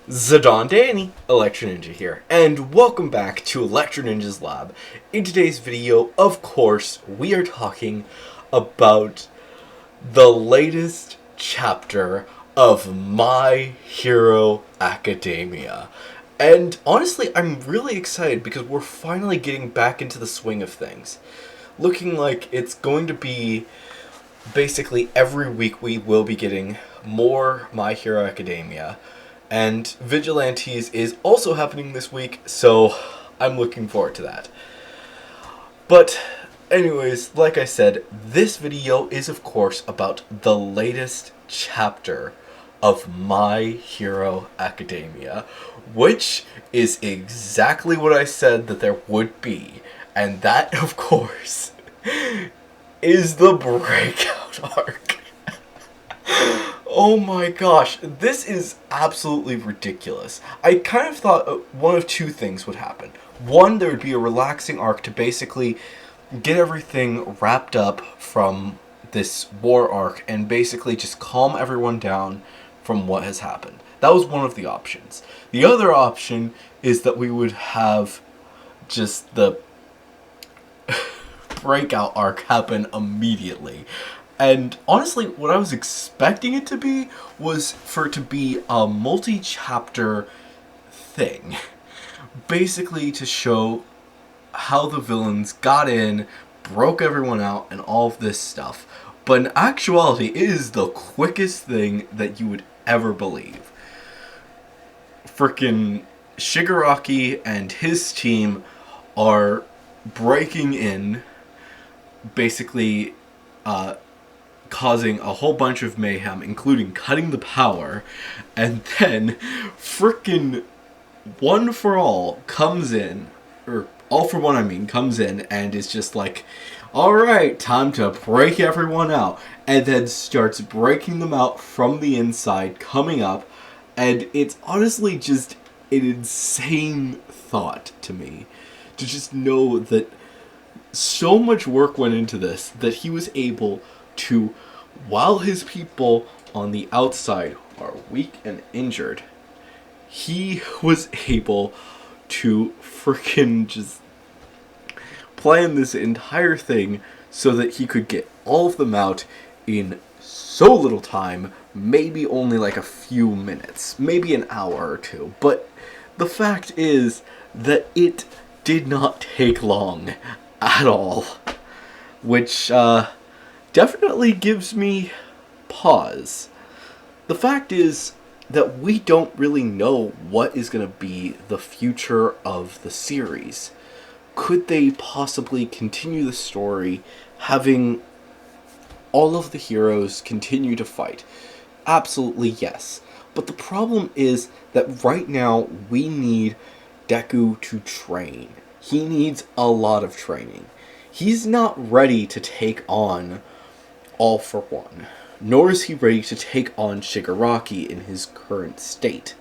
Zidane Danny, Electro Ninja here, and welcome back to Electro Ninja's Lab. In today's video, of course, we are talking about the latest chapter of My Hero Academia. And honestly, I'm really excited because we're finally getting back into the swing of things. Looking like it's going to be basically every week we will be getting more My Hero Academia. And Vigilantes is also happening this week, so I'm looking forward to that. But anyways, like I said, this video is of course about the latest chapter of My Hero Academia, which is exactly what I said that there would be. And that, of course, is the Breakout arc. Oh my gosh, this is absolutely ridiculous. I kind of thought one of two things would happen. One, there would be a relaxing arc to basically get everything wrapped up from this war arc and basically just calm everyone down from what has happened. That was one of the options. The other option is that we would have just the breakout arc happen immediately. And honestly, what I was expecting it to be was for it to be a multi-chapter thing. Basically to show how the villains got in, broke everyone out, and all of this stuff. But in actuality, it is the quickest thing that you would ever believe. Frickin' Shigaraki and his team are breaking in, basically, causing a whole bunch of mayhem, including cutting the power, and then frickin' One for All comes in, or All for One I mean, comes in and is just like, alright, time to break everyone out, and then starts breaking them out from the inside, coming up, and it's honestly just an insane thought to me, to just know that so much work went into this, that he was able to, while his people on the outside are weak and injured, he was able to freaking just plan this entire thing so that he could get all of them out in so little time, maybe only like a few minutes, maybe an hour or two. But the fact is that it did not take long at all, which definitely gives me pause. The fact is that we don't really know what is going to be the future of the series. Could they possibly continue the story having all of the heroes continue to fight? Absolutely yes. But the problem is that right now we need Deku to train. He needs a lot of training. He's not ready to take on All for One, nor is he ready to take on Shigaraki in his current state.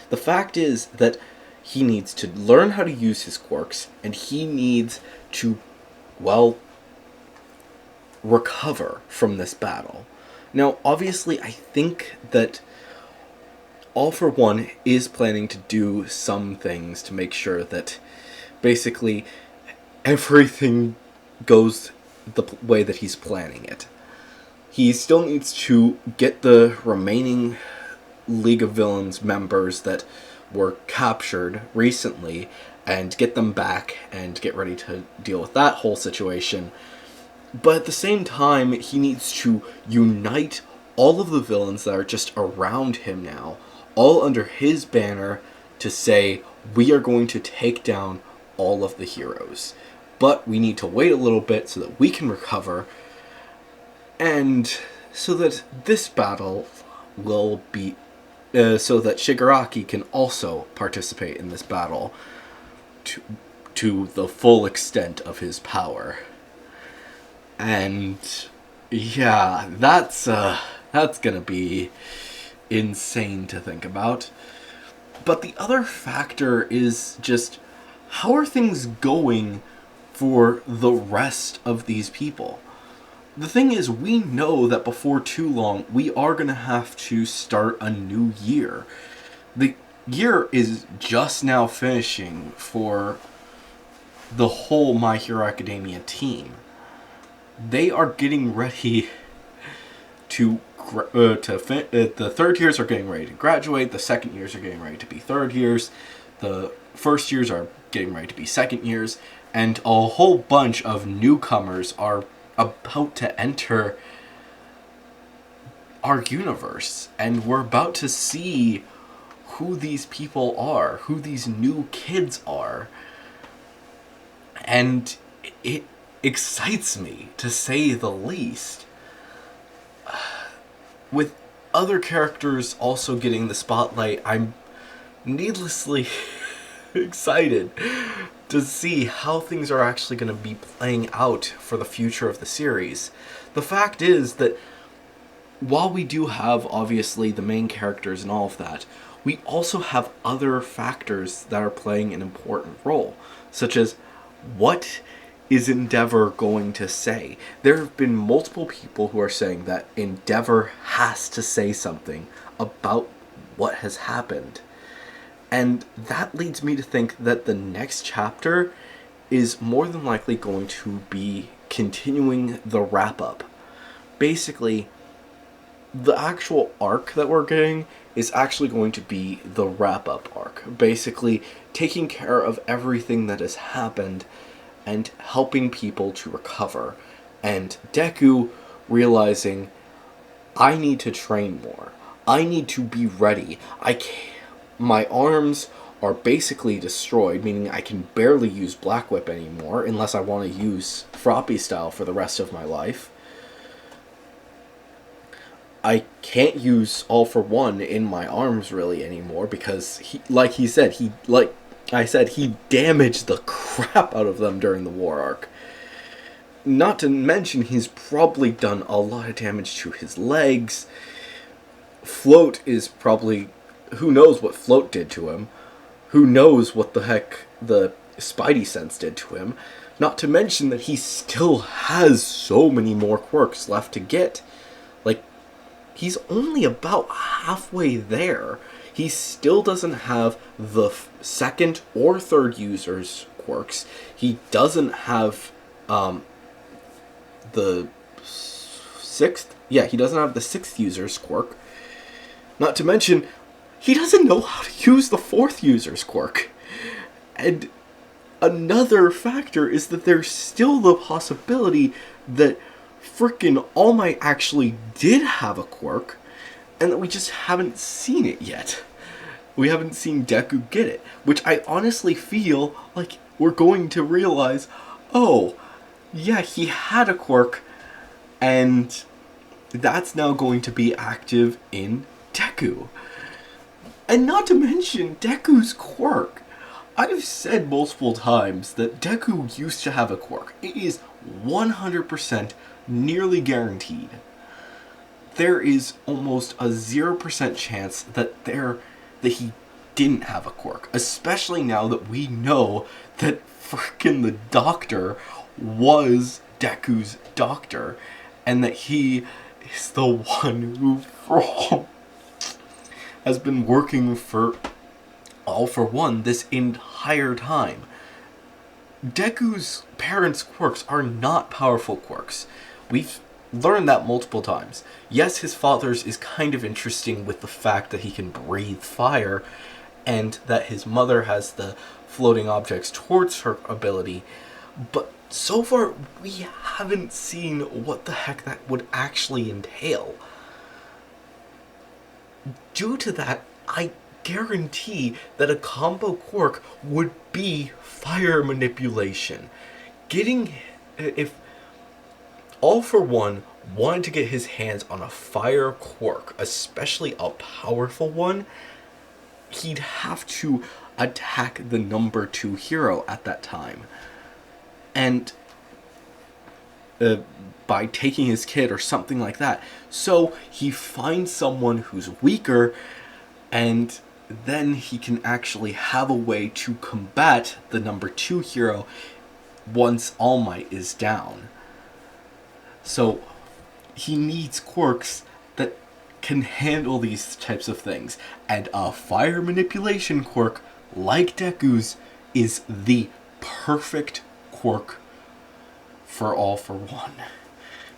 The fact is that he needs to learn how to use his quirks, and he needs to, well, recover from this battle. Now, obviously, I think that All for One is planning to do some things to make sure that basically everything goes the way that he's planning it. He still needs to get the remaining League of Villains members that were captured recently and get them back and get ready to deal with that whole situation. But at the same time, he needs to unite all of the villains that are just around him now, all under his banner, to say, we are going to take down all of the heroes. But we need to wait a little bit so that we can recover, and so that this battle will be, so that Shigaraki can also participate in this battle to the full extent of his power. And yeah, that's gonna be insane to think about. But the other factor is just, how are things going for the rest of these people? The thing is, we know that before too long, we are going to have to start a new year. year is just now finishing for the whole My Hero Academia team. They are getting ready to the third years are getting ready to graduate. The second years are getting ready to be third years. The first years are getting ready to be second years, and a whole bunch of newcomers are about to enter our universe, and we're about to see who these people are, who these new kids are, and it excites me, to say the least. With other characters also getting the spotlight, I'm needlessly excited to see how things are actually going to be playing out for the future of the series. The fact is that while we do have, obviously, the main characters and all of that, we also have other factors that are playing an important role, such as what is Endeavor going to say? There have been multiple people who are saying that Endeavor has to say something about what has happened. And that leads me to think that the next chapter is more than likely going to be continuing the wrap-up. Basically, the actual arc that we're getting is actually going to be the wrap-up arc. Basically, taking care of everything that has happened and helping people to recover. And Deku realizing, I need to train more. I need to be ready. My arms are basically destroyed, meaning I can barely use Black Whip anymore unless I want to use Froppy style for the rest of my life. I can't use All for One in my arms really anymore because he damaged the crap out of them during the war arc. Not to mention, he's probably done a lot of damage to his legs. Float is probably... Who knows what Float did to him? Who knows what the heck the Spidey Sense did to him? Not to mention that he still has so many more quirks left to get. He's only about halfway there. He still doesn't have the second or third user's quirks. He doesn't have the sixth. Yeah, he doesn't have the sixth user's quirk. Not to mention, he doesn't know how to use the fourth user's quirk. And another factor is that there's still the possibility that frickin' All Might actually did have a quirk, and that we just haven't seen it yet. We haven't seen Deku get it, which I honestly feel like we're going to realize, oh, yeah, he had a quirk, and that's now going to be active in Deku. And not to mention Deku's quirk. I've said multiple times that Deku used to have a quirk. It is 100% nearly guaranteed. There is almost a 0% chance that he didn't have a quirk, especially now that we know that frickin' the Doctor was Deku's doctor, and that he is the one who has been working for All for One this entire time. Deku's parents' quirks are not powerful quirks. We've learned that multiple times. Yes, his father's is kind of interesting with the fact that he can breathe fire, and that his mother has the floating objects towards her ability, but so far we haven't seen what the heck that would actually entail. Due to that, I guarantee that a combo quirk would be fire manipulation. If All for One wanted to get his hands on a fire quirk, especially a powerful one, he'd have to attack the number 2 hero at that time. And by taking his kid or something like that. So he finds someone who's weaker, and then he can actually have a way to combat the number 2 hero once All Might is down. So he needs quirks that can handle these types of things. And a fire manipulation quirk like Deku's is the perfect quirk for All for One.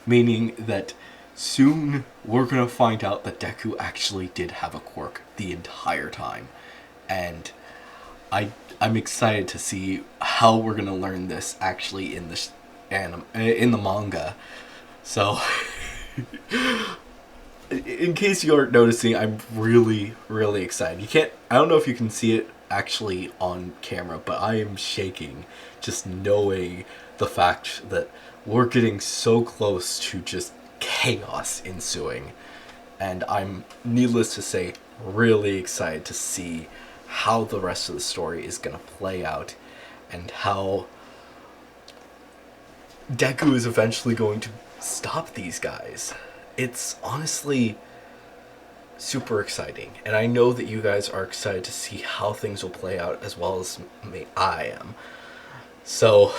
Meaning that soon we're going to find out that Deku actually did have a quirk the entire time. And I'm excited to see how we're going to learn this actually in the in the manga. So in case you aren't noticing, I'm really, really excited. I don't know if you can see it actually on camera, but I am shaking just knowing the fact that we're getting so close to just chaos ensuing. And I'm, needless to say, really excited to see how the rest of the story is going to play out and how Deku is eventually going to stop these guys. It's honestly super exciting, and I know that you guys are excited to see how things will play out as well as I am. So,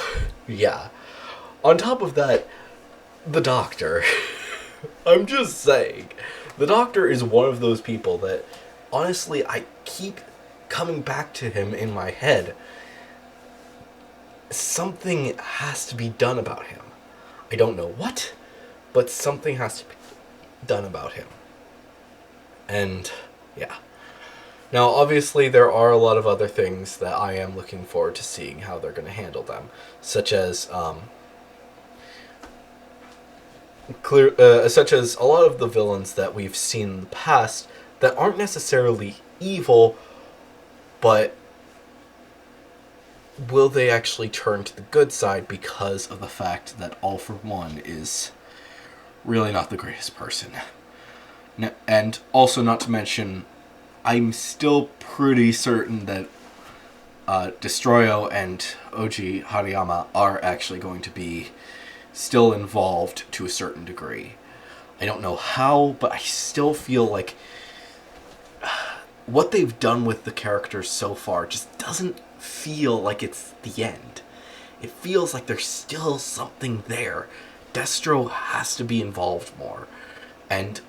yeah. On top of that, the Doctor. I'm just saying. The Doctor is one of those people that, honestly, I keep coming back to him in my head. Something has to be done about him. I don't know what, but something has to be done about him. And, yeah. Now, obviously, there are a lot of other things that I am looking forward to seeing how they're going to handle them, such as, such as a lot of the villains that we've seen in the past that aren't necessarily evil, but will they actually turn to the good side because of the fact that All for One is really not the greatest person. And also, not to mention, I'm still pretty certain that Destroyo and Oji Hariyama are actually going to be still involved to a certain degree. I don't know how, but I still feel like what they've done with the characters so far just doesn't feel like it's the end. It feels like there's still something there. Destro has to be involved more. And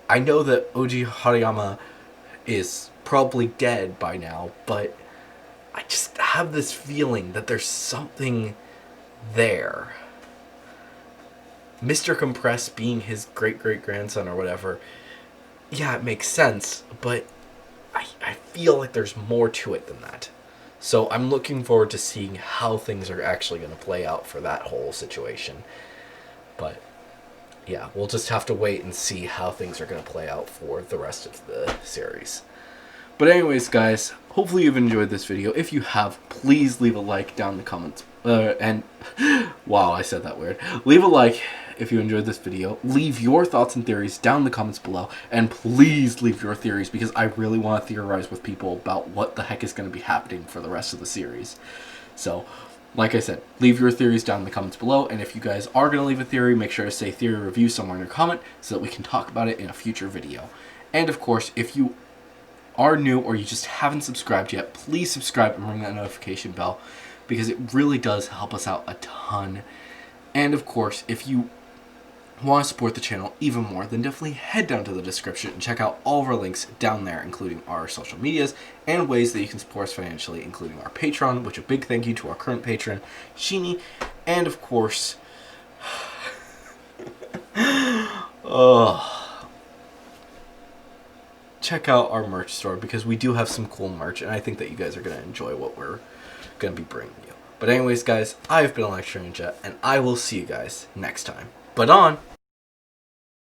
I know that Oji Hariyama is probably dead by now, but I just have this feeling that there's something there. Mr. Compress being his great-great-grandson or whatever, yeah, it makes sense, but I feel like there's more to it than that. So I'm looking forward to seeing how things are actually going to play out for that whole situation. But yeah, we'll just have to wait and see how things are going to play out for the rest of the series. But anyways, guys, hopefully you've enjoyed this video. If you have, please leave a like down in the comments. Wow, I said that weird. Leave a like if you enjoyed this video. Leave your thoughts and theories down in the comments below. And please leave your theories, because I really want to theorize with people about what the heck is going to be happening for the rest of the series. So, like I said, leave your theories down in the comments below. And if you guys are going to leave a theory, make sure to say theory review somewhere in your comment so that we can talk about it in a future video. And of course, if you are new or you just haven't subscribed yet, please subscribe and ring that notification bell, because it really does help us out a ton. And of course, if you want to support the channel even more, then definitely head down to the description and check out all of our links down there, including our social medias and ways that you can support us financially, including our Patreon, which a big thank you to our current patron, Sheeny, and of course, check out our merch store, because we do have some cool merch, and I think that you guys are going to enjoy what we're going to be bringing you. But anyways, guys, I've been Electro Ninja, and I will see you guys next time. But on!